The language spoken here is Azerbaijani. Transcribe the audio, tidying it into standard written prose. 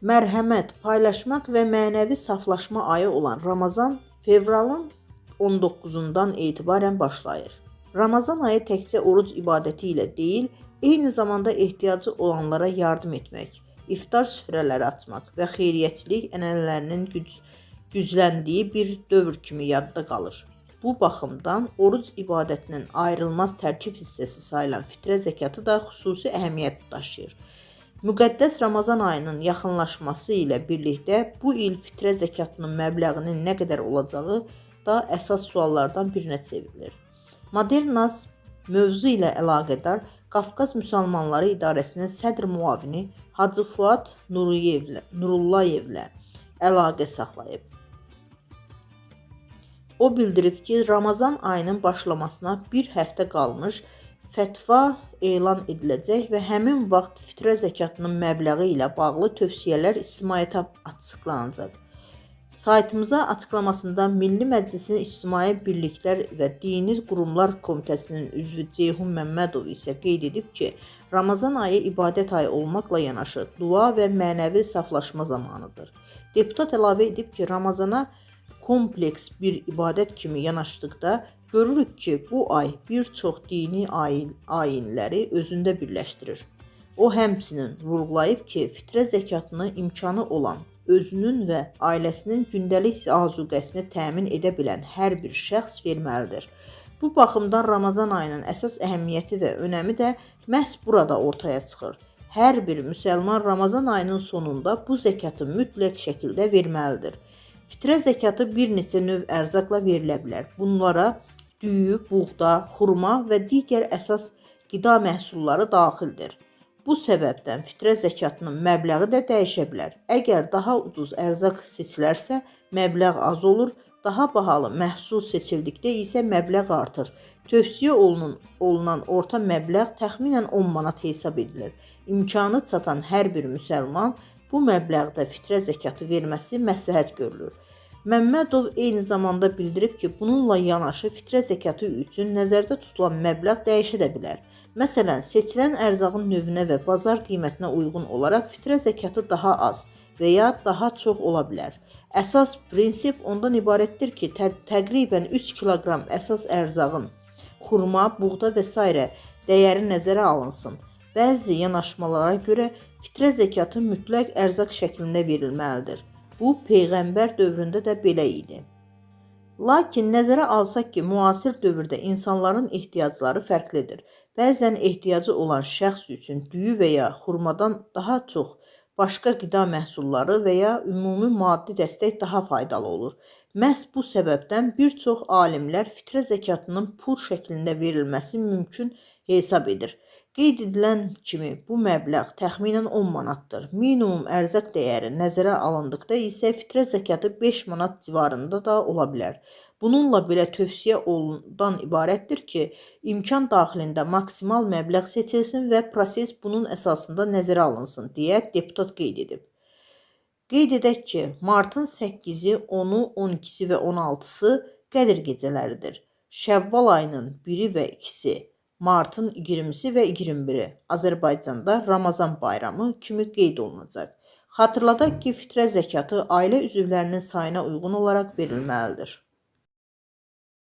Mərhəmət, paylaşmaq və mənəvi saflaşma ayı olan Ramazan fevralın 19-undan etibarən başlayır. Ramazan ayı təkcə oruc ibadəti ilə deyil, eyni zamanda ehtiyacı olanlara yardım etmək, iftar süfrələri açmaq və xeyriyyəçilik ənənələrinin gücləndiyi bir dövr kimi yadda qalır. Bu baxımdan oruc ibadətinin ayrılmaz tərkib hissəsi sayılan fitrə zəkatı da xüsusi əhəmiyyət daşıyır. Müqəddəs Ramazan ayının yaxınlaşması ilə birlikdə bu il fitrə zəkatının məbləğinin nə qədər olacağı da əsas suallardan birinə çevrilir. Modernaz mövzu ilə əlaqədar Qafqaz Müsəlmanları İdarəsinin sədr müavini Hacı Fuad Nurullayevlə əlaqə saxlayıb. O bildirib ki, Ramazan ayının başlamasına bir həftə qalmış fətva elan ediləcək və həmin vaxt fitrə zəkatının məbləği ilə bağlı tövsiyələr ictimaiyyətə açıqlanacaq. Saytımıza açıqlamasında Milli Məclisin İctimai Birliklər və Dini Qurumlar Komitəsinin üzvü Ceyhun Məmmədov isə qeyd edib ki, Ramazan ayı ibadət ayı olmaqla yanaşı dua və mənəvi saflaşma zamanıdır. Deputat əlavə edib ki, Ramazana kompleks bir ibadət kimi yanaşdıqda görürük ki, bu ay bir çox dini ayinləri özündə birləşdirir. O həmçinin vurğulayıb ki, fitrə zəkatını imkanı olan, özünün və ailəsinin gündəlik azuqəsini təmin edə bilən hər bir şəxs verməlidir. Bu baxımdan Ramazan ayının əsas əhəmiyyəti və önəmi də məhz burada ortaya çıxır. Hər bir müsəlman Ramazan ayının sonunda bu zəkatı mütləq şəkildə verməlidir. Fitrə zəkatı bir neçə növ ərzaqla verilə bilər. Bunlara düyü, buğda, xurma və digər əsas qida məhsulları daxildir. Bu səbəbdən fitrə zəkatının məbləği də dəyişə bilər. Əgər daha ucuz ərzaq seçilərsə, məbləğ az olur, daha bahalı məhsul seçildikdə isə məbləğ artır. Tövsiyə olunan orta məbləğ təxminən 10 manat hesab edilir. İmkanı çatan hər bir müsəlman bu məbləğdə fitrə zəkatı verməsi məsləhət görülür. Məmmədov eyni zamanda bildirib ki, bununla yanaşı fitrə zəkatı üçün nəzərdə tutulan məbləğ dəyişə də bilər. Məsələn, seçilən ərzağın növünə və bazar qiymətinə uyğun olaraq fitrə zəkatı daha az və ya daha çox ola bilər. Əsas prinsip ondan ibarətdir ki, təqribən 3 kiloqram əsas ərzağın, xurma, buğda və s. dəyəri nəzərə alınsın. Bəzi yanaşmalara görə fitrə zəkatı mütləq ərzaq şəklində verilməlidir. Bu, Peyğəmbər dövründə də belə idi. Lakin nəzərə alsaq ki, müasir dövrdə insanların ehtiyacları fərqlidir. Bəzən ehtiyacı olan şəxs üçün düyü və ya xurmadan daha çox başqa qida məhsulları və ya ümumi maddi dəstək daha faydalı olur. Məhz bu səbəbdən bir çox alimlər fitrə zəkatının pul şəklində verilməsi mümkün hesab edir. Qeyd edilən kimi bu məbləğ təxminən 10 manatdır. Minimum ərzaq dəyəri nəzərə alındıqda isə fitrə zəkatı 5 manat civarında da ola bilər. Bununla belə tövsiyə ondan ibarətdir ki, imkan daxilində maksimal məbləğ seçilsin və proses bunun əsasında nəzərə alınsın, deyə deputat qeyd edib. Qeyd edək ki, martın 8-i, 10-u, 12-si və 16-sı Qədir gecələridir. Şəvval ayının 1-i və 2-si, martın 20-si və 21-i Azərbaycanda Ramazan bayramı kimi qeyd olunacaq. Xatırladaq ki, fitrə zəkatı ailə üzvlərinin sayına uyğun olaraq verilməlidir.